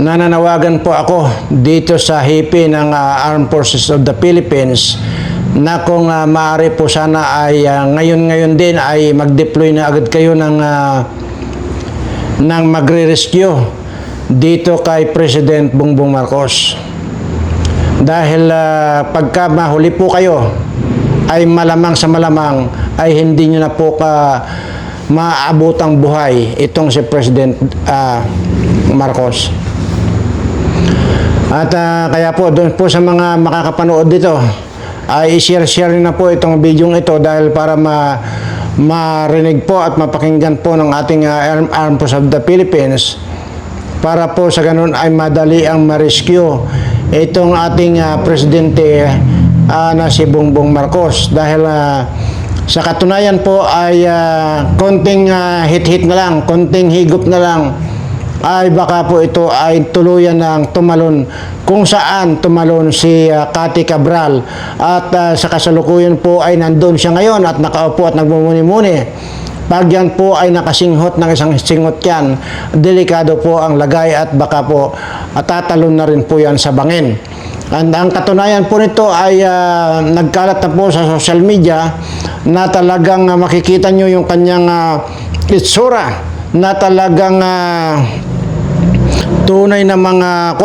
nananawagan po ako dito sa HIPI ng Armed Forces of the Philippines na kung maaari po sana ay ngayon din ay mag-deploy na agad kayo ng magre-rescue dito kay President Bongbong Marcos. Dahil pagka mahuli po kayo ay malamang sa malamang ay hindi nyo na po maaabotang buhay itong si President Marcos. At kaya po doon po sa mga makakapanood dito ay i-share na po itong video ito dahil para marinig po at mapakinggan po ng ating Armed Forces of the Philippines para po sa ganun ay madali ang ma-rescue itong ating presidente na si Bongbong Marcos dahil sa katunayan po ay konting hit-hit na lang, konting higop na lang ay baka po ito ay tuluyan ng tumalon kung saan tumalon si Cathy Cabral at sa kasalukuyan po ay nandun siya ngayon at nakaupo at nagmumuni-muni. Pag yan po ay nakasinghot ng isang singhot yan, delikado po ang lagay at baka po tatalon na rin po yan sa bangin. And ang katunayan po nito ay nagkalat na po sa social media na talagang makikita nyo yung kanyang itsura na talagang tunay na mga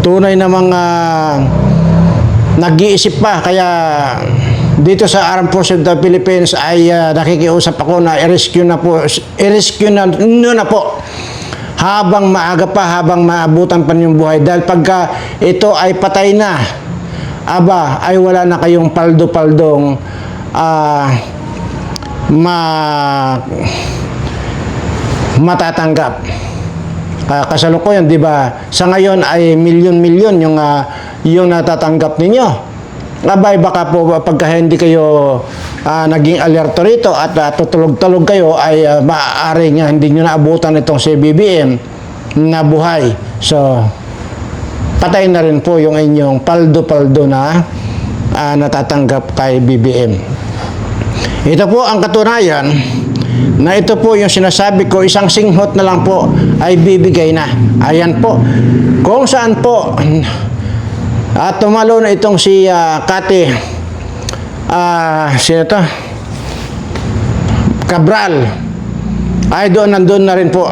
tunay na mga nag-iisip pa. Kaya dito sa Armed Forces of the Philippines ay nakikiusap ako na i-rescue na po habang maaga pa, habang maabutan pa yung buhay. Dahil pagka ito ay patay na, ay wala na kayong paldo-paldong matatanggap. Kasalukuyan, di ba? Sa ngayon ay milyon-milyon yung natatanggap ninyo. Baka po pagka hindi kayo naging alerto rito at tutulog-tulog kayo ay maaari nga hindi nyo naabutan itong si BBM na buhay. So, patay na rin po yung inyong paldo-paldo na natatanggap kay BBM. Ito po ang katunayan na ito po yung sinasabi ko, isang singhot na lang po ay bibigay na. Ayan po. Kung saan po tumalo na itong si Cathy sino to? Cabral ay nandun na rin po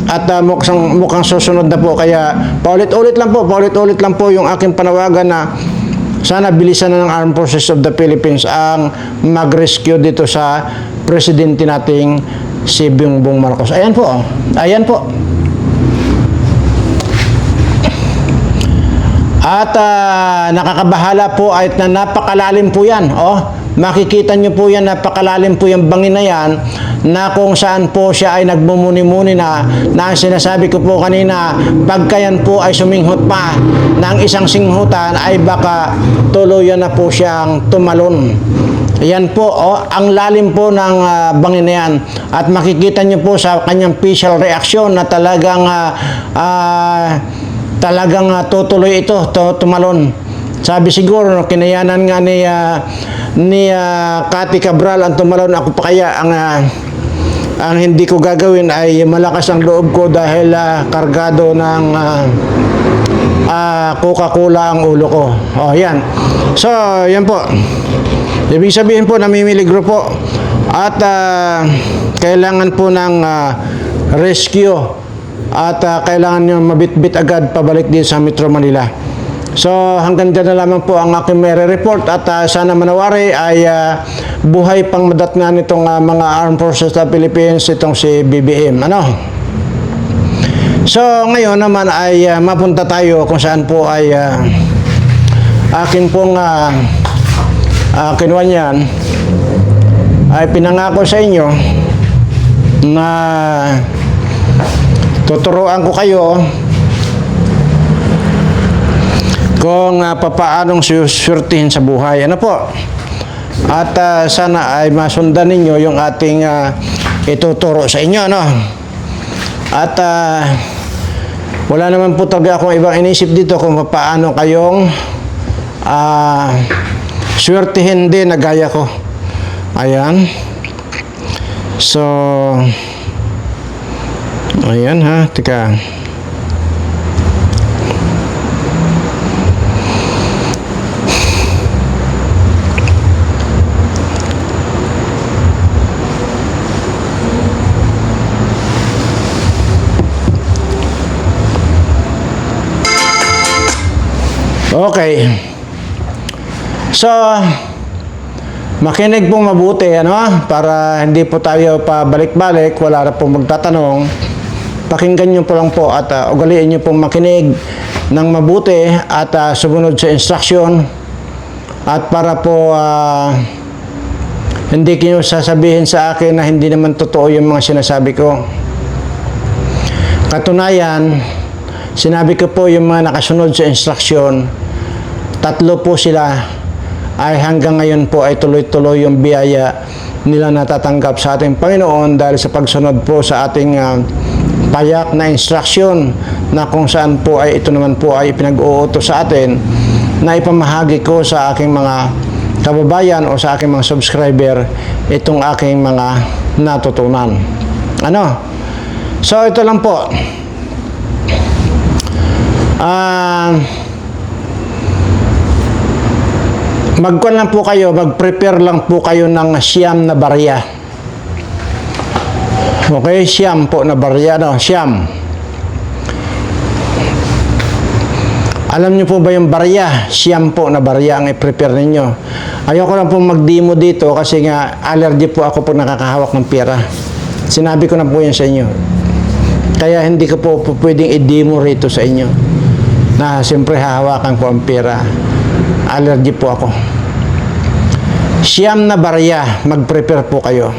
at mukhang susunod na po. Kaya paulit-ulit lang po yung aking panawagan na sana bilisan na ng Armed Forces of the Philippines ang mag-rescue dito sa presidente nating si Bongbong Marcos. Ayan po. Ayan po. At nakakabahala po at napakalalim po yan. Makikita nyo po yan, napakalalim po yung bangin na yan na kung saan po siya ay nagmumuni-muni na sinasabi ko po kanina, pagka yan po ay suminghot pa ng isang singhutan ay baka tuluyan na po siyang tumalon. Yan po, ang lalim po ng bangin na yan. At makikita nyo po sa kanyang facial reaction na talagang tutuloy ito, tumalon. Sabi siguro, kinayanan nga ni Cathy Cabral ang tumalon. Ako pa kaya ang hindi ko gagawin ay malakas ang loob ko dahil kargado ng Coca-Cola ang ulo ko. Yan. So, yan po. Ibig sabihin po, namimiligro po. At kailangan po ng rescue. At kailangan nyo mabit-bit agad pabalik din sa Metro Manila. So hanggang dyan na lamang po ang aking report at sana manawari ay buhay pang madatnan nitong mga Armed Forces of the Philippines, itong si BBM. So ngayon naman ay mapunta tayo kung saan po ay akin pong kinuha niyan ay pinangako sa inyo na tuturuan ko kayo kung papaanong suswertihin sa buhay. Ano po? At sana ay masundan ninyo yung ating ituturo sa inyo. At wala naman po talaga akong ibang inisip dito kung paano kayong swertihin din na gaya ko. Ayan. So, ayan ha. Tika. Okay. So, makinig pong mabuti, para hindi po tayo pabalik-balik, wala na pong magtatanong. Pakinggan nyo po lang po at ugaliin nyo pong makinig ng mabuti at sumunod sa instruction. At para po hindi kayo sasabihin sa akin na hindi naman totoo yung mga sinasabi ko. Katunayan, sinabi ko po yung mga nakasunod sa instruction, 3 po sila ay hanggang ngayon po ay tuloy-tuloy yung biyaya nila natatanggap sa ating Panginoon dahil sa pagsunod po sa ating payak na instruction na kung saan po ay ito naman po ay pinag-uutos sa atin na ipamahagi ko sa aking mga kababayan o sa aking mga subscriber itong aking mga natutunan. So ito lang po. Magkuhan lang po kayo, mag-prepare lang po kayo ng siyam na barya. Okay, siyam po na barya, siyam. Alam niyo po ba yung barya? Siyam po na barya ang i-prepare ninyo. Ayoko lang po mag-demo dito kasi nga allergy po ako pag nakakahawak ng pera. Sinabi ko na po yan sa inyo. Kaya hindi ko po pwedeng i-demo rito sa inyo na siyempre hahawakan ko ang pera. Allergy po ako. Siyam na barya, mag-prepare po kayo.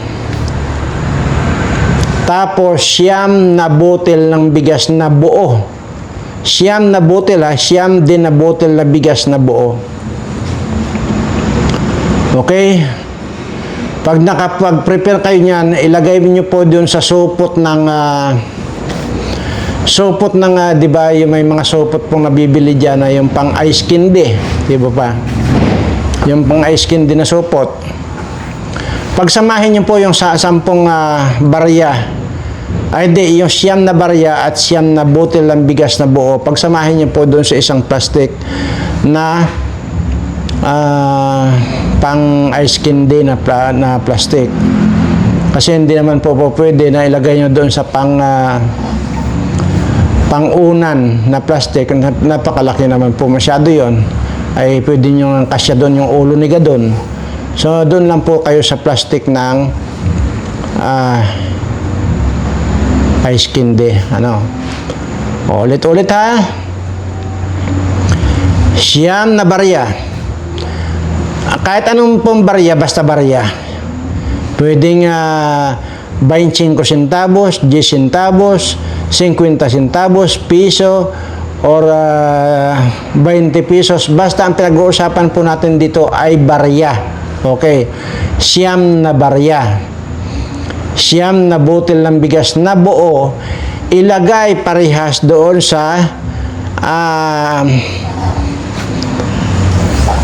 Tapos siyam na botel ng bigas na buo. Siyam na botel siyam din na botel na bigas na buo. Okay? Pag nakapag-prepare kayo niyan, ilagay niyo po doon sa supot ng di ba, yung may mga supot pong nabibili diyan na yung pang ice candy, di ba pa? Yung pang ice candy na supot. Pagsamahin niyo po yung sa 10 barya. Ay di, yung siyam na barya at siyam na botel ng bigas na buo, pagsamahin niyo po doon sa isang plastic na pang ice candy na plastic. Kasi hindi naman po pwede na ilagay niyo doon sa pangunan na plastic. Napakalaki naman po masyado yon. Ay pwede niyo kasya doon yung ulo ni Gadon. So doon lang po kayo sa plastic ng ice candy. Ulit-ulit ha. Siyam na barya. Kahit anong pong barya, basta barya. Pwedeng 25 centavos, 10 centavos, 50 centavos, piso, or 20 pesos. Basta ang pinag-uusapan po natin dito ay barya. Okay. Siyam na barya. Siyam na botel ng bigas na buo, ilagay parehas doon sa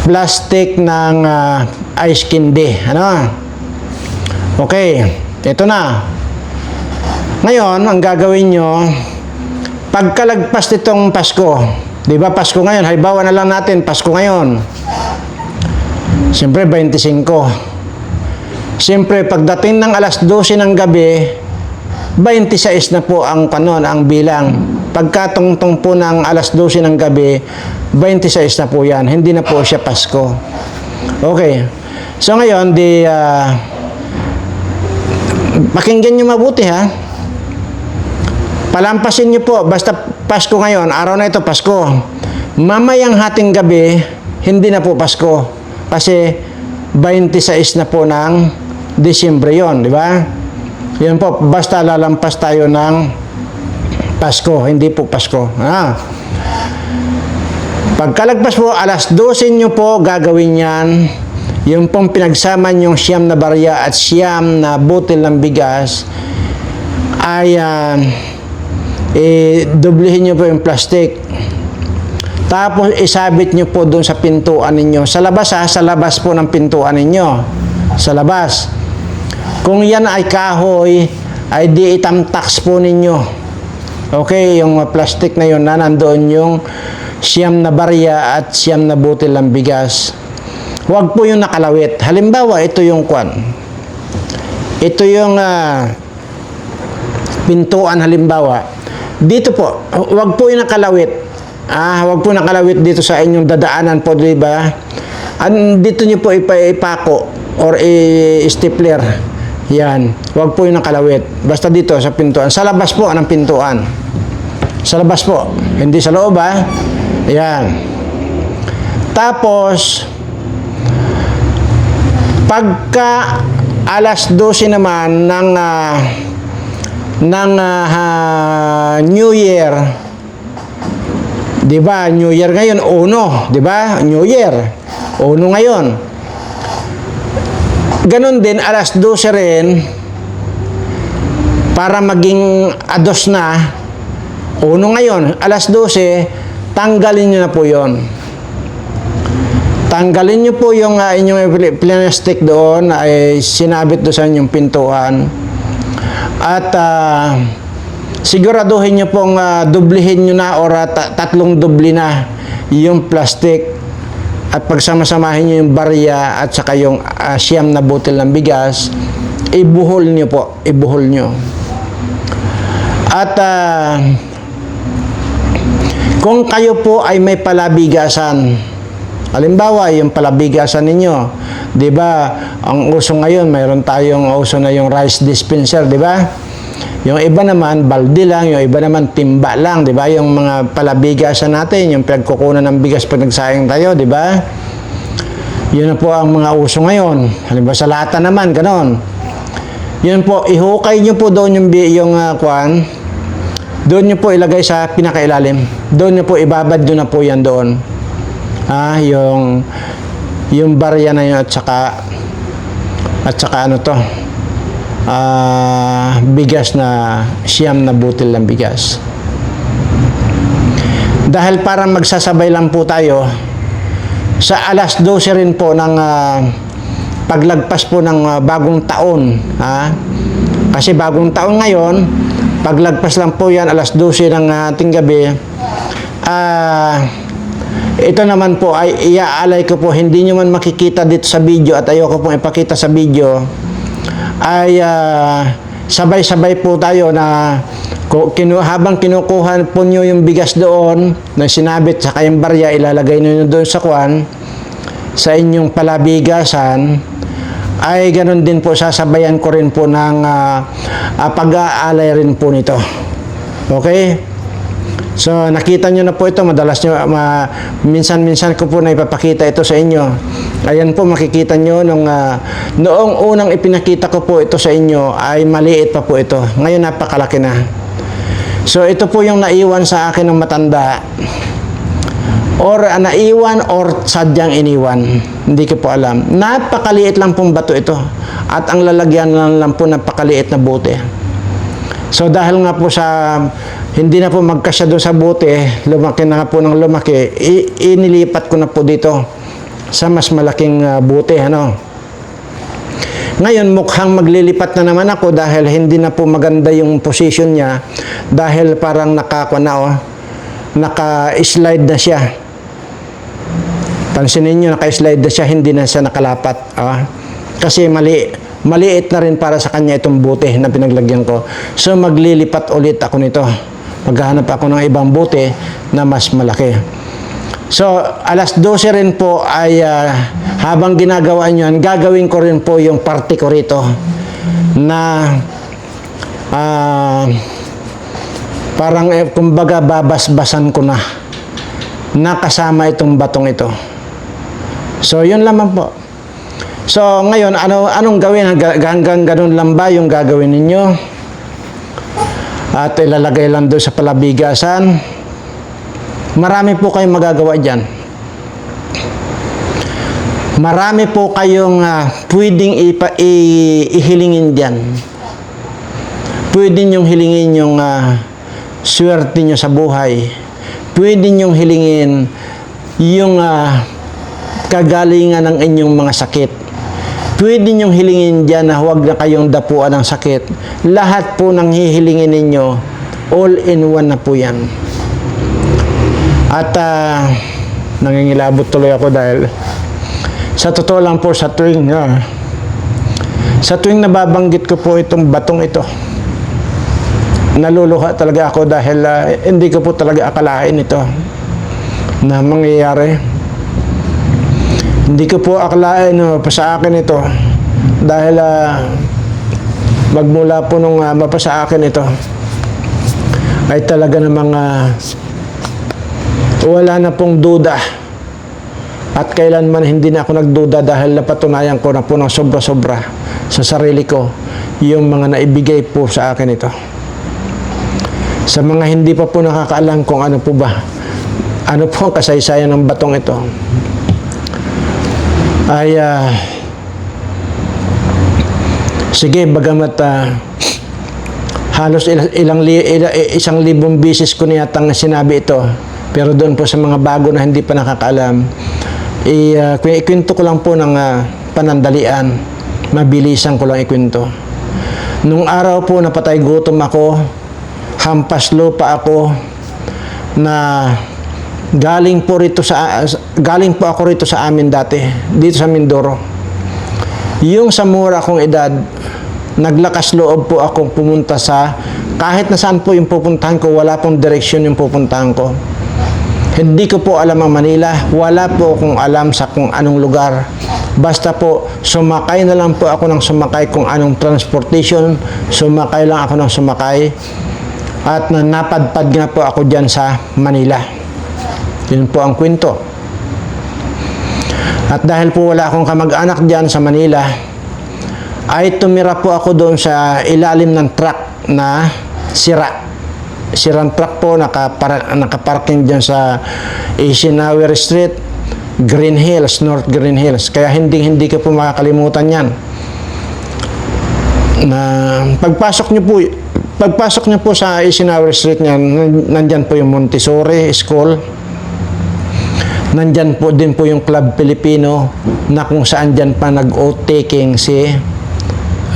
plastic ng ice candy. Okay, ito na. Ngayon, ang gagawin nyo, pagkalagpas nitong Pasko, di ba Pasko ngayon, halimbawa na lang natin, Pasko ngayon. Siyempre, 25. Siyempre, pagdating ng alas 12 ng gabi, 26 na po ang bilang. Pagkatungtong po ng alas 12 ng gabi, 26 na po yan. Hindi na po siya Pasko. Okay. So ngayon, pakinggan nyo mabuti ha. Palampasin nyo po, basta Pasko ngayon, araw na ito Pasko. Mamayang hating gabi, hindi na po Pasko. Kasi 26 na po ng Disyembre yon, di ba? Yun po, basta lalampas tayo ng Pasko, hindi po Pasko. Pagkalagpas po, alas 12 nyo po gagawin yan. Yung pong pinagsama yung siyam na barya at siyam na botel ng bigas ay doblehin nyo po yung plastic. Tapos isabit nyo po doon sa pintuan ninyo. Sa labas sa labas po ng pintuan ninyo. Sa labas. Kung yan ay kahoy, ay di itamtax po ninyo. Okay, yung plastic na yun na nandoon yung siyam na barya at siyam na botel ng bigas. Huwag po yung nakalawit. Halimbawa, ito yung kwan. Ito yung pintuan halimbawa. Dito po, huwag po yung nakalawit. Huwag po nakalawit dito sa inyong dadaanan po, di ba? Dito nyo po ipako or i-stapler. Yan. Huwag po yung nakalawit. Basta dito sa pintuan. Sa labas po ng pintuan. Sa labas po. Hindi sa loob, ha? Yan. Tapos, pagka alas 12 naman ng New Year, di ba? New Year ngayon, 1, di ba? New Year, 1 ngayon. Ganon din, alas 12 rin, para maging ados na, 1 ngayon, alas 12, tanggalin nyo na po yon. Tanggalin nyo po yung inyong plastic doon, ay sinabit doon sa inyong pintuan. At siguraduhin nyo pong dublihin nyo na or 3 dubli na yung plastic. At pagsama-samahin nyo yung barya at saka yung siyam na botel ng bigas, ibuhol nyo po, ibuhol nyo. At kung kayo po ay may palabigasan, halimbawa yung palabigasan ninyo, di ba, ang uso ngayon, mayroon tayong uso na yung rice dispenser, di ba? Yung iba naman, balde lang, yung iba naman, timba lang, di ba? Yung mga palabigasan natin, yung pinagkukunan ng bigas pag nagsayang tayo, di ba? Yun na po ang mga uso ngayon. Halimbawa sa lata naman, ganon. Yun po, ihukay nyo po doon yung kuwan, doon nyo po ilagay sa pinakailalim. Doon nyo po ibabad nyo na po yan doon. Yung barya na yun at saka ano to, bigas na siyam na butil ng bigas. Dahil parang magsasabay lang po tayo, sa alas 12 rin po ng paglagpas po ng bagong taon. Kasi bagong taon ngayon, paglagpas lang po yan, alas 12 ng ating gabi, ito naman po ay iaalay ko po, hindi nyo man makikita dito sa video at ayoko pong ipakita sa video, ay sabay-sabay po tayo na habang kinukuha po nyo yung bigas doon na sinabit sa kayong barya, ilalagay nyo doon sa kwan, sa inyong palabigasan, ay ganun din po, sasabayan ko rin po ng pag-aalay rin po nito. Okay? So, nakita nyo na po ito, madalas nyo, minsan-minsan ko po na ipapakita ito sa inyo. Ayan po, makikita nyo, noong unang ipinakita ko po ito sa inyo, ay maliit pa po ito. Ngayon, napakalaki na. So, ito po yung naiwan sa akin ng matanda. Or naiwan or sadyang iniwan. Hindi ko po alam. Napakaliit lang pong bato ito. At ang lalagyan lang po napakaliit na bote. So dahil nga po sa hindi na po magkasya doon sa bote, lumaki na nga po ng lumaki, inilipat ko na po dito sa mas malaking bote, Ngayon mukhang maglilipat na naman ako dahil hindi na po maganda yung position niya, dahil parang naka-slide na siya. Pansinin niyo, naka-slide na siya, hindi na siya nakalapat. Kasi maliit na rin para sa kanya itong bote na pinaglagyan ko. So maglilipat ulit ako nito. Maghahanap ako ng ibang bote na mas malaki. So alas 12 rin po ay habang ginagawa nyo yan, gagawin ko rin po yung parte ko rito na parang kumbaga babasbasan ko na kasama itong batong ito. So yun lamang po. So, ngayon, anong gawin? Hanggang ganun lang ba yung gagawin ninyo? At ilalagay lang doon sa palabigasan. Marami po kayong magagawa dyan. Marami po kayong pwedeng ihilingin dyan. Pwede nyong hilingin yung swerte nyo sa buhay. Pwede nyong hilingin yung kagalingan ng inyong mga sakit. Pwede niyong hilingin dyan na huwag na kayong dapuan ng sakit. Lahat po ng hihilingin ninyo, all in one na po yan. At nangingilabot tuloy ako dahil sa totoo lang po, sa tuwing nababanggit ko po itong batong ito, naluluha talaga ako dahil hindi ko po talaga akalain ito. na mangyayari. Hindi ko po akalain pa sa akin ito dahil magmula po nung mapasa akin ito ay talaga namang wala na pong duda at kailanman hindi na ako nagduda dahil napatunayan ko na po ng sobra-sobra sa sarili ko yung mga naibigay po sa akin ito. Sa mga hindi pa po nakakaalam kung ano po ba, ano po ang kasaysayan ng batong ito, ay sige, bagamat halos 1,000 bisis ko niyatang sinabi ito, pero doon po sa mga bago na hindi pa nakakaalam, ikwento ko lang po ng panandalian, mabilisan ko lang ikwento. Nung araw po napatay gutom ako, hampas lupa ako, na galing po ako rito sa amin dati, dito sa Mindoro. Yung sa mura kong edad, naglakas loob po akong pumunta sa kahit na saan po yung pupuntahan ko, wala pong direksyon yung pupuntahan ko. Hindi ko po alam ang Manila, wala po akong alam sa kung anong lugar. Basta po, sumakay na lang po ako ng sumakay kung anong transportation, sumakay lang ako ng sumakay, at napadpad nga po ako dyan sa Manila. Yun po ang kwento. At dahil po wala akong kamag-anak dyan sa Manila, ay tumira po ako doon sa ilalim ng truck na sirang truck po, nakaparking dyan sa Eisenhower Street, Green Hills, North Green Hills. Kaya hindi ko po makakalimutan yan. Na pagpasok niyo po sa Eisenhower Street niyan, nandyan po yung Montessori School. Nandyan po din po yung Club Filipino na kung saan dyan pa nag-oath-taking si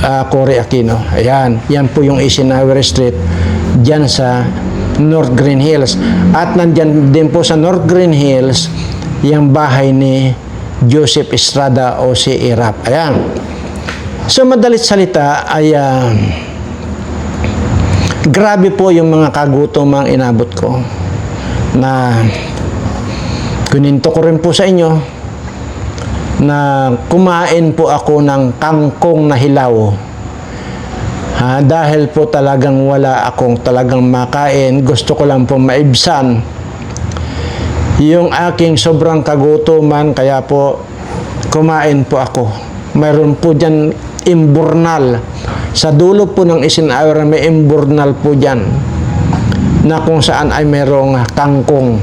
Cory Aquino. Ayan, yan po yung Eisenhower Street dyan sa North Green Hills. At nandyan din po sa North Green Hills yung bahay ni Joseph Estrada o si Irap. Ayan. So madalit salita ay grabe po yung mga kagutomang inabot ko na kuninto ko rin po sa inyo na kumain po ako ng kangkong na hilaw. Dahil po talagang wala akong talagang makain, gusto ko lang po maibsan yung aking sobrang kagutuman, kaya po kumain po ako. Mayroon po dyan imburnal. Sa dulo po ng Eisenhower may imburnal po dyan na kung saan ay mayroong kangkong.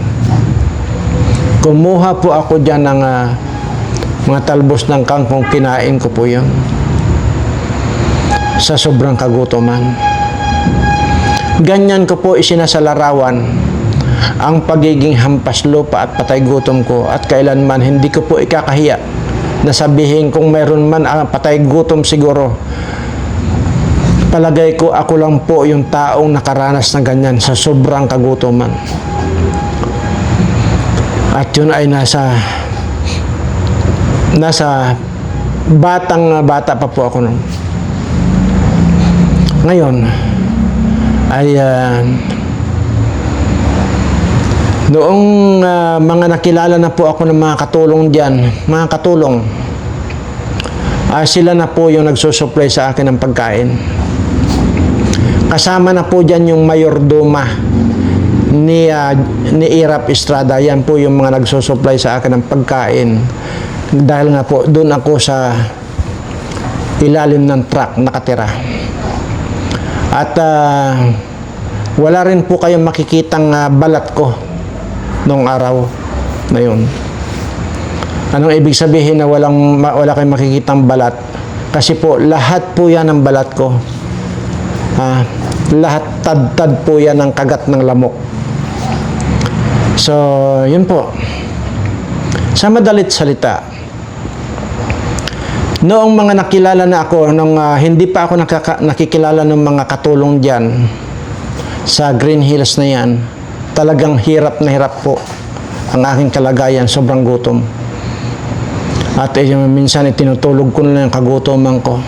Kumuha po ako dyan ng mga talbos ng kangkong, kinain ko po yun sa sobrang kagutuman. Ganyan ko po isinasalarawan ang pagiging hampas lupa at patay gutom ko, at kailanman hindi ko po ikakahiya na sabihin kung mayroon man patay gutom siguro. Palagay ko ako lang po yung taong nakaranas ng ganyan sa sobrang kagutuman. At yun ay nasa bata pa po ako nun. Ngayon ay noong mga nakilala na po ako ng mga katulong dyan, mga katulong, sila na po yung nagsusupply sa akin ng pagkain. Kasama na po dyan yung mayordoma ni Irap Estrada. Yan po yung mga nagsusupply sa akin ng pagkain. Dahil nga po, doon ako sa ilalim ng truck nakatira. At wala rin po kayong makikitang balat ko noong araw na yun. Anong ibig sabihin na wala kayong makikitang balat? Kasi po, lahat po yan ng balat ko. Lahat tad-tad po yan ng kagat ng lamok. So, yun po. Sa madalit salita, noong mga nakilala na ako, nung hindi pa ako nakikilala ng mga katulong dyan sa Green Hills na yan, talagang hirap na hirap po ang aking kalagayan, sobrang gutom. At minsan tinutulog ko na yung kagutoman ko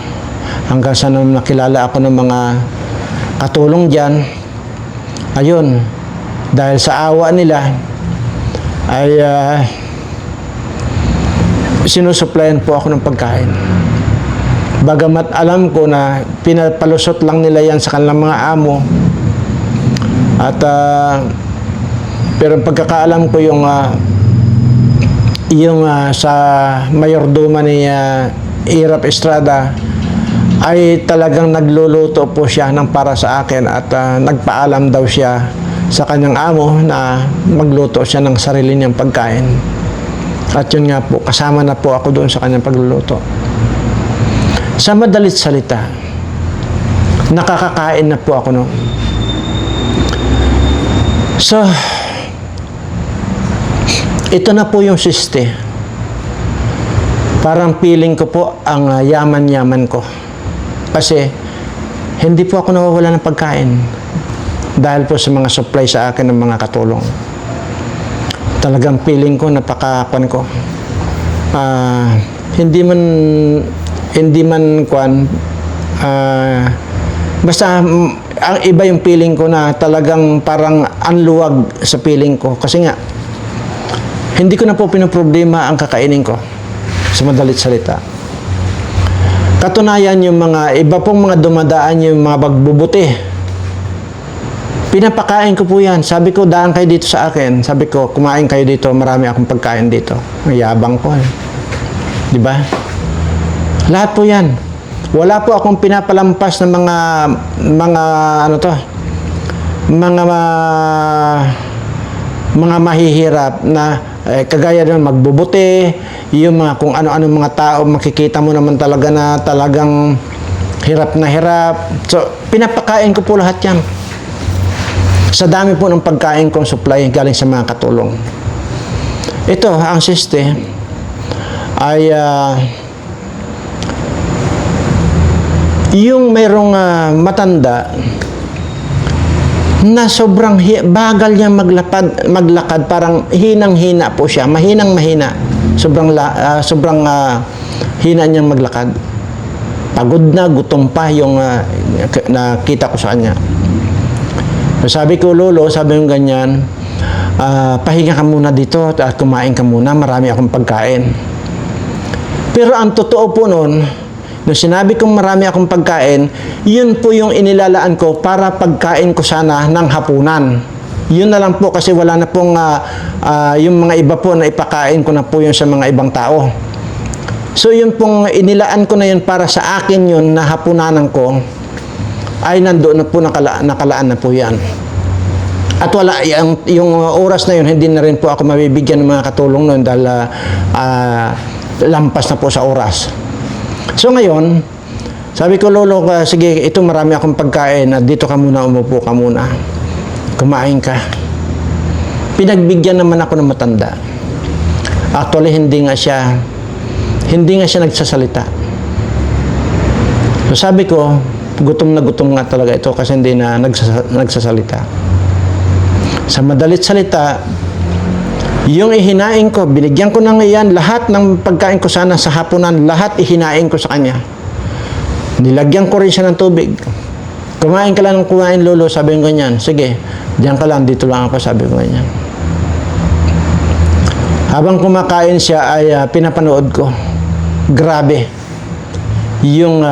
hanggang sa nung nakilala ako ng mga katulong dyan. Ayun, dahil sa awa nila ay sinusuplayan po ako ng pagkain. Bagamat alam ko na pinapalusot lang nila yan sa kanilang mga amo. At pero ang pagkakaalam ko yung sa mayordoma ni Irap Estrada ay talagang nagluluto po siya ng para sa akin at nagpaalam daw siya sa kanyang amo na magluto siya ng sarili niyang pagkain. At yun nga po, kasama na po ako doon sa kanyang pagluluto. Sa madalit salita, nakakakain na po ako noon. So, ito na po yung siste. Parang feeling ko po ang yaman-yaman ko. Kasi, hindi po ako nawawala ng pagkain. Dahil po sa mga supply sa akin ng mga katulong. Talagang feeling ko, napakakuan ko. Hindi man kuan, basta ang iba yung feeling ko na talagang parang anluwag sa feeling ko. Kasi nga, hindi ko na po pinoproblema ang kakainin ko sa madalit salita. Katunayan yung mga iba pong mga dumadaan yung mga bagbubuti. Pinapakain ko po yan. Sabi ko, daan kayo dito sa akin. Sabi ko, kumain kayo dito. Marami akong pagkain dito. Mayabang ko eh. Di ba? Lahat po yan. Wala po akong pinapalampas ng mga mahihirap na kagaya doon magbubuti, yung mga kung ano-ano mga tao, makikita mo naman talaga na talagang hirap na hirap. So, pinapakain ko po lahat yan. Sa dami po ng pagkain kong supply galing sa mga katulong. Ito, ang siste ay yung mayroong matanda na sobrang bagal niya maglakad, parang hinang-hina po siya, mahinang-mahina. Sobrang hina niyang maglakad. Pagod na, gutom pa yung nakita ko sa kanya. Sabi ko, Lolo, sabi yung ganyan, pahinga ka muna dito at kumain ka muna, marami akong pagkain. Pero ang totoo po noon, nung sinabi kong marami akong pagkain, yun po yung inilalaan ko para pagkain ko sana ng hapunan. Yun na lang po kasi wala na pong yung mga iba po na ipakain ko na po yun sa mga ibang tao. So yun pong inilaan ko na yun para sa akin yun na hapunanan ko, ay nandoon na po, nakalaan na po yan. At wala, yung oras na yun, hindi na rin po ako mabibigyan ng mga katulong noon dahil lampas na po sa oras. So ngayon, sabi ko, Lolo, sige, ito marami akong pagkain, dito ka muna, umupo ka muna. Kumain ka. Pinagbigyan naman ako ng matanda. Actually, hindi nga siya nagsasalita. So sabi ko, gutom na gutom nga talaga ito kasi hindi na nagsasalita. Sa madalit salita, yung ihinain ko, binigyan ko na ngayon lahat ng pagkain ko sana sa hapunan, lahat ihinain ko sa kanya. Nilagyan ko rin siya ng tubig. Kumain ka lang ng kumain, Lolo, sabi ko ganyan. Sige, diyan ka lang, dito lang ako, sabi ko ganyan. Habang kumakain siya ay pinapanood ko. Grabe. Yung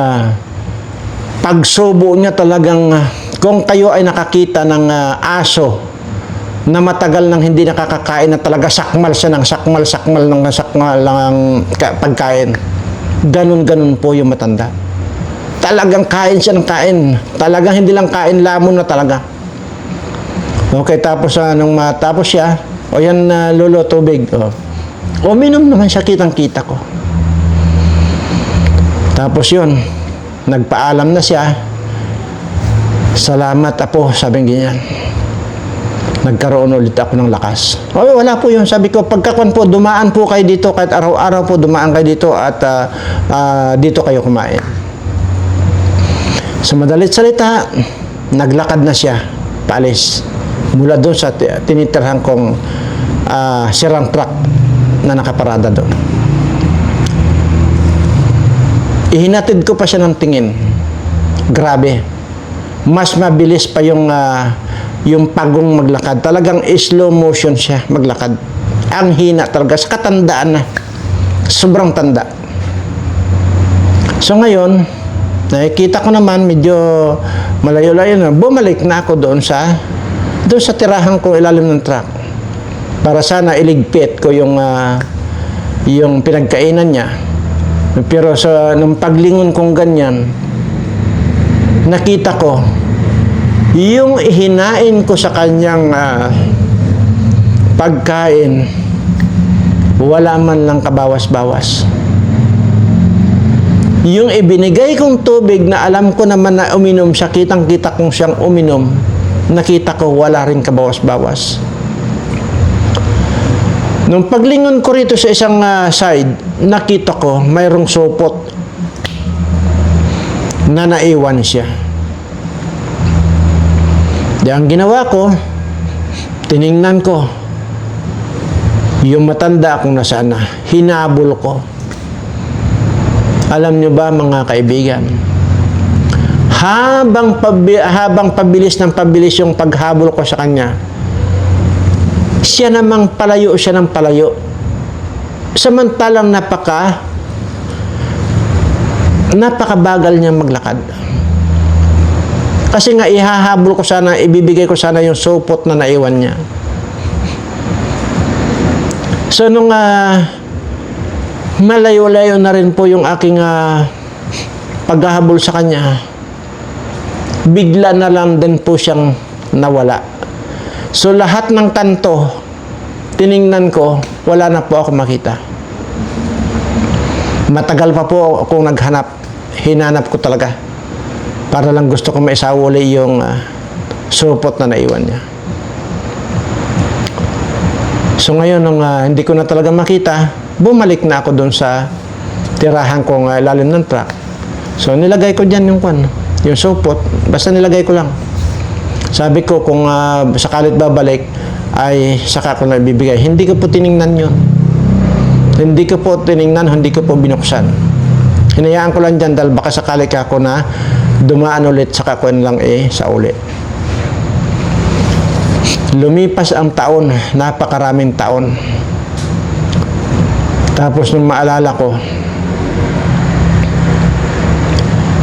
pagsubo niya talagang, kung kayo ay nakakita ng aso na matagal nang hindi nakakakain na talaga sakmal siya ng sakmal ng pagkain. Ganun po yung matanda. Talagang kain siya ng kain. Talagang hindi lang kain, lamon na talaga. Okay, tapos nung matapos siya, o yan, Lolo, tubig. O minom naman siya, kitang-kita ko. Tapos yun, nagpaalam na siya. Salamat, Apo, sabing ganyan. Nagkaroon ulit ako ng lakas. Wala po yun. Sabi ko, pagkakuan po, dumaan po kayo dito, kahit araw-araw po dumaan kayo dito at dito kayo kumain. Sa madalit salita, naglakad na siya, paalis. Mula doon sa tinitirhan kong sirang truck na nakaparada doon. Ihinatid ko pa siya ng tingin. Grabe. Mas mabilis pa yung pagong maglakad. Talagang slow motion siya maglakad. Ang hina talaga, sa katandaan na. Sobrang tanda. So ngayon, nakikita ko naman medyo malayo-layo na. Bumalik na ako doon sa tirahan ko ilalim ng truck. Para sana iligpit ko yung pinagkainan niya. Pero nung paglingon kong ganyan, nakita ko, yung ihinain ko sa kanyang pagkain, wala man lang kabawas-bawas. Yung ibinigay kong tubig na alam ko naman na uminom siya, kitang-kita kong siyang uminom, nakita ko wala rin kabawas-bawas. Nung paglingon ko rito sa isang side, nakita ko mayroong supot na naiwan siya. Di ang ginawa ko, tiningnan ko yung matanda kung nasaan na. Hinabol ko. Alam nyo ba mga kaibigan, habang pabilis ng pabilis yung paghabol ko sa kanya, siya namang palayo siya ng palayo. Samantalang napakabagal niya maglakad. Kasi nga ihahabol ko sana, ibibigay ko sana yung supot na naiwan niya. So nung malayo-layo na rin po yung aking paghahabol sa kanya, bigla na lang din po siyang nawala. So lahat ng kanto, tiningnan ko, wala na po ako makita. Matagal pa po akong naghanap, hinanap ko talaga. Para lang gusto ko maisawuli yung supot na naiwan niya. So ngayon, nung hindi ko na talaga makita, bumalik na ako doon sa tirahan kong lalim ng truck. So nilagay ko dyan yung supot, basta nilagay ko lang. Sabi ko kung sakalit babalik, ay saka ko na ibibigay. Hindi ko po tiningnan yun. Hindi ko po tiningnan, hindi ko po binuksan. Hinayaan ko lang dyan dahil baka sakali ka ako na dumaan ulit saka ko lang sa uli. Lumipas ang taon, napakaraming taon. Tapos nung maalala ko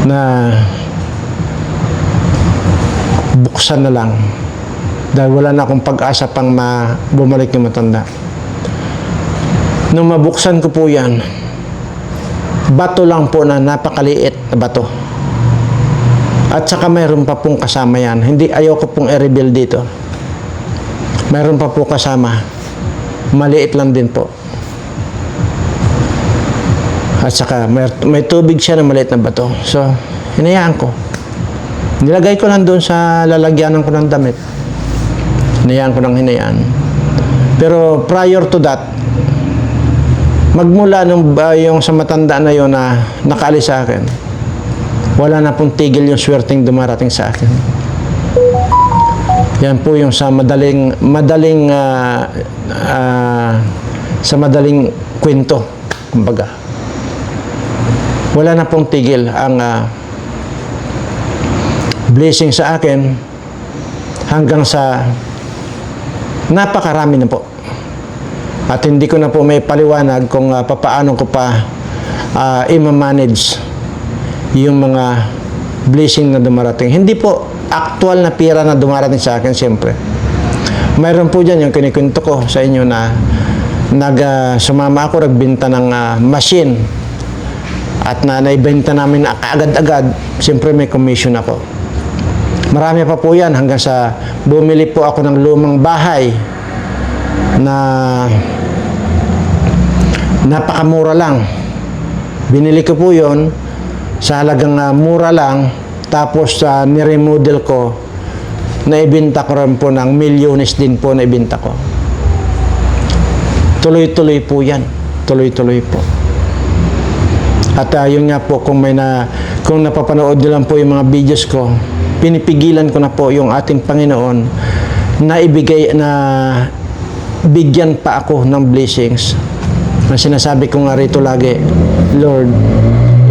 na buksan na lang dahil wala na akong pag-asa pang bumalik yung matanda. Nung mabuksan ko po yan, bato lang po na napakaliit na bato. At saka mayroon pa pong kasama yan. Ayoko pong i-reveal dito. Mayroon pa po kasama. Maliit lang din po. At saka may tubig siya na maliit na bato. So, hinayaan ko. Nilagay ko lang doon sa lalagyanan ko ng damit. Hinayaan ko ng hinayaan. Pero prior to that, magmula nung yung sa matanda na yun na nakaalis sa akin, wala na pong tigil yung swerteng dumarating sa akin. Yan po yung sa madaling kwento, kumbaga. Wala na pong tigil ang blessing sa akin hanggang sa napakarami na po. At hindi ko na po may paliwanag kung papaano ko pa i-manage yung mga blessing na dumarating. Hindi po actual na pira na dumarating sa akin, siyempre. Mayroon po dyan yung kinikwento ko sa inyo na sumama ako, nagbenta ng machine at naibenta namin kaagad-agad, siyempre may commission ako. Marami pa po yan hanggang sa bumili po ako ng lumang bahay na napakamura lang. Binili ko po yon sa halagang mura lang, tapos niremodel ko, naibenta ko rin po ng milyones din po na ibenta ko. Tuloy-tuloy po yan. Tuloy-tuloy po. At yun nga po, kung napapanood nyo lang po yung mga videos ko, pinipigilan ko na po yung ating Panginoon na bigyan pa ako ng blessings. Na sinasabi ko nga rito lagi, Lord,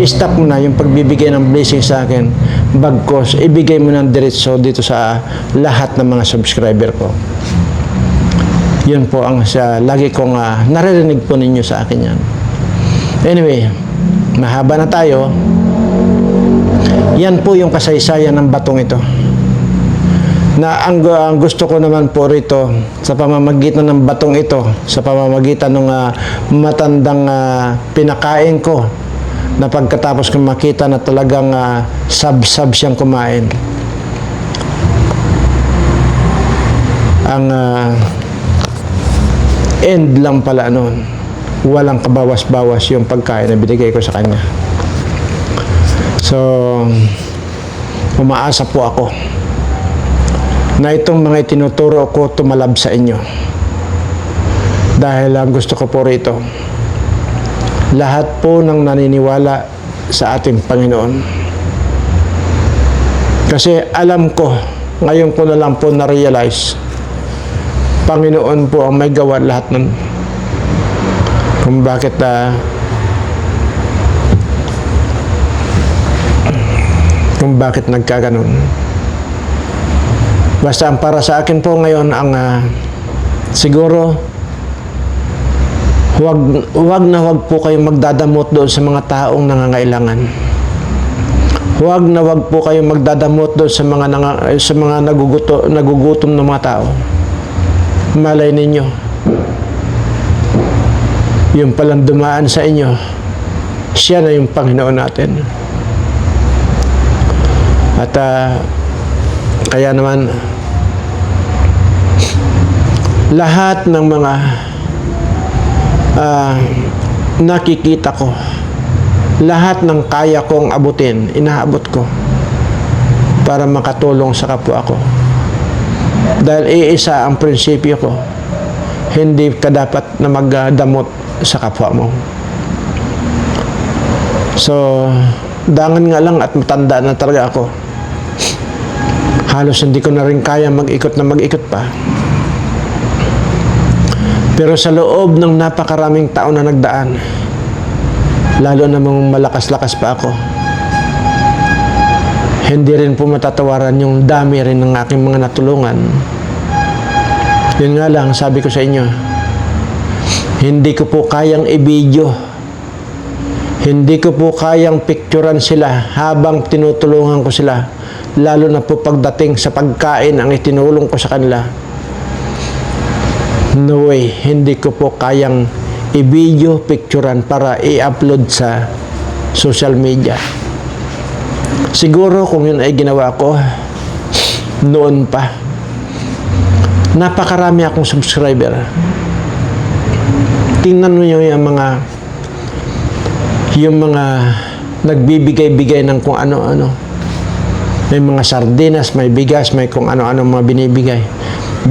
stop mo na yung pagbibigay ng blessing sa akin, bagkos ibigay mo ng diretso dito sa lahat ng mga subscriber ko. Yun po ang lagi kong naririnig po ninyo sa akin yan. Anyway, mahaba na tayo. Yan po yung kasaysayan ng batong ito. Na ang gusto ko naman po rito sa pamamagitan ng batong ito, sa pamamagitan ng matandang pinakain ko, na pagkatapos kong makita na talagang sab-sab siyang kumain. Ang end lang pala noon, walang kabawas-bawas yung pagkain na binigay ko sa kanya. So, umaasa po ako na itong mga itinuturo ko tumalab sa inyo. Dahil ang gusto ko po rito, lahat po ng naniniwala sa ating Panginoon. Kasi alam ko, ngayon ko na lang po na-realize, Panginoon po ang may gawa lahat nun. Kung bakit nagkaganon. Basta ang para sa akin po ngayon ang siguro huwag po kayong magdadamot doon sa mga taong nangangailangan. Huwag po kayong magdadamot doon sa mga nagugutom na mga tao. Malay ninyo, yung palang dumaan sa inyo, siya na yung Panginoon natin. At kaya naman, lahat ng mga nakikita ko, lahat ng kaya kong abutin, inaabot ko para makatulong sa kapwa ko. Dahil iisa ang prinsipyo ko, hindi ka dapat na magdamot sa kapwa mo. So, dangan nga lang at matanda na talaga ako. Halos hindi ko na rin kaya mag-ikot pa. Pero sa loob ng napakaraming taon na nagdaan, lalo namang malakas-lakas pa ako, hindi rin po matatawaran yung dami rin ng aking mga natulungan. Yun nga lang, sabi ko sa inyo, hindi ko po kayang i-video, hindi ko po kayang picturean sila habang tinutulungan ko sila. Lalo na po pagdating sa pagkain ang itinulong ko sa kanila. No way, hindi ko po kayang i-video, picturean para i-upload sa social media. Siguro kung yun ay ginawa ko, noon pa, napakarami akong subscriber. Tingnan mo yung mga nagbibigay-bigay ng kung ano-ano. May mga sardinas, may bigas, may kung ano-ano mga binibigay.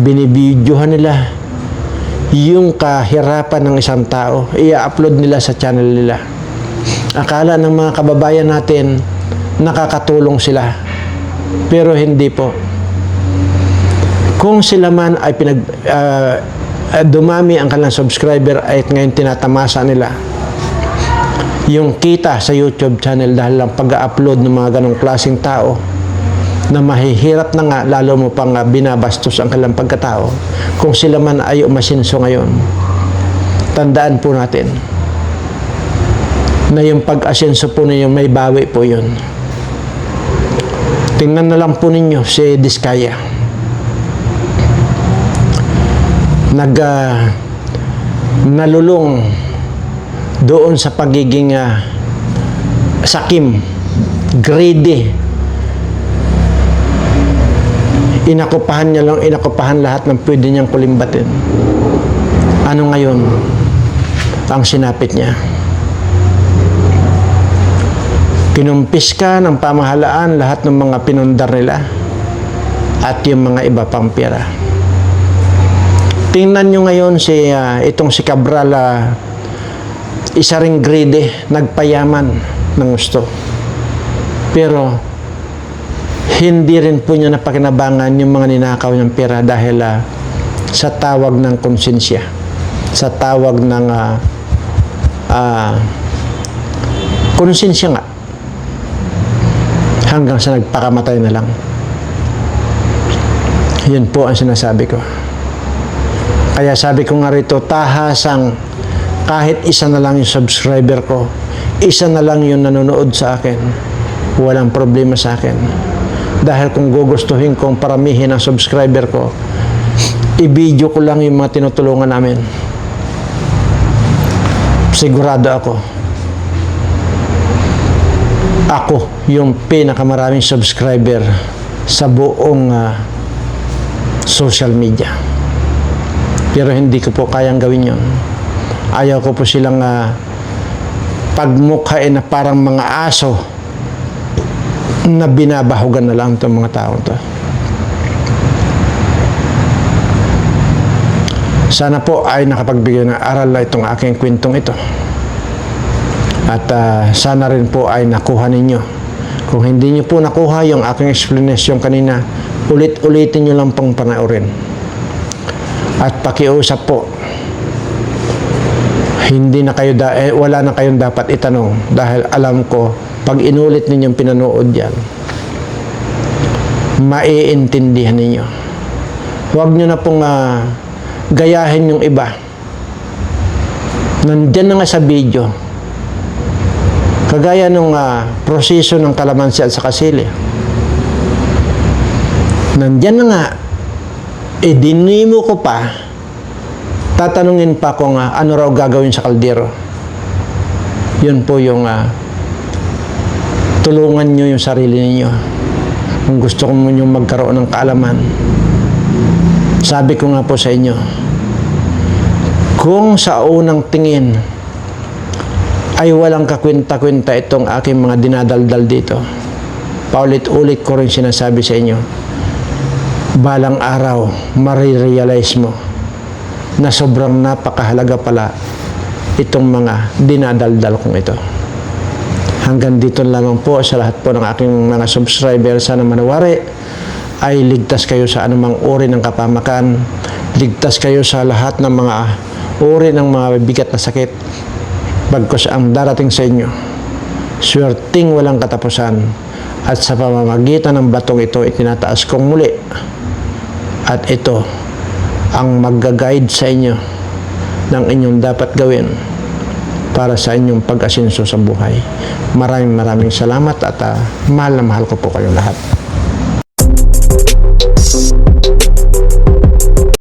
Binibidyohan nila yung kahirapan ng isang tao. I-upload nila sa channel nila. Akala ng mga kababayan natin, nakakatulong sila. Pero hindi po. Kung sila man ay dumami ang kanilang subscriber ay ngayon tinatamasa nila yung kita sa YouTube channel dahil lang pag-upload ng mga ganong klaseng tao na mahihirap na nga, lalo mo pang binabastos ang kanilang pagkatao. Kung sila man ay umasinso ngayon, tandaan po natin na yung pag-asenso po ninyo, may bawi po yun. Tingnan na lang po ninyo si Diskaya. Nalulong doon sa pagiging sakim, greedy. Inakupahan lahat ng pwede niyang kulimbatin. Ano ngayon ang sinapit niya? Kinumpiska ng pamahalaan lahat ng mga pinundar nila at yung mga iba pang pera. Tingnan nyo ngayon itong si Cabral, isa ring greedy, nagpayaman ng gusto. Pero hindi rin po niya napakinabangan yung mga ninakaw niyang pera dahil sa tawag ng konsensya, sa tawag ng konsensya nga, hanggang sa nagpakamatay na lang. Yun po ang sinasabi ko. Kaya sabi ko nga rito, tahasang kahit isa na lang yung subscriber ko, isa na lang yung nanonood sa akin, walang problema sa akin. Dahil kung gugustuhin kong paramihin ang subscriber ko, i-video ko lang yung mga tinutulungan namin. Sigurado ako yung pinakamaraming subscriber sa buong social media. Pero hindi ko po kayang gawin yon. Ayaw ko po silang pagmukhain na parang mga aso na binabahugan na lang itong mga tao to. Sana po ay nakapagbigay ng aral na itong aking kwentong ito. At sana rin po ay nakuha ninyo. Kung hindi nyo po nakuha yung aking explanation kanina, ulit-ulitin nyo lang pong panoorin. At pakiusap po, wala na kayong dapat itanong dahil alam ko, pag inulit ninyong pinanood yan, maiintindihan ninyo. Huwag nyo na pong gayahin yung iba. Nandyan na nga sa video. Kagaya nung proseso ng kalamansi at saka sili. Nandyan na nga. Dinimo ko pa. Tatanungin pa kung ano raw gagawin sa kaldero. Yun po yung tulungan nyo yung sarili ninyo. Kung gusto mo nyo magkaroon ng kaalaman. Sabi ko nga po sa inyo, kung sa unang tingin ay walang kakwenta-kwenta itong aking mga dinadaldal dito, paulit-ulit ko rin sinasabi sa inyo, balang araw, marirealize mo na sobrang napakahalaga pala itong mga dinadaldal kong ito. Hanggang dito lamang po sa lahat po ng aking mga subscriber. Sana manawari ay ligtas kayo sa anumang uri ng kapamakan, ligtas kayo sa lahat ng mga uri ng mga bigat na sakit, bagkus ang darating sa inyo, swerting walang katapusan, at sa pamamagitan ng batong ito, itinataas kong muli, at ito ang magga-guide sa inyo ng inyong dapat gawin para sa inyong pag-asenso sa buhay. Maraming salamat at mahal na mahal ko po kayong lahat.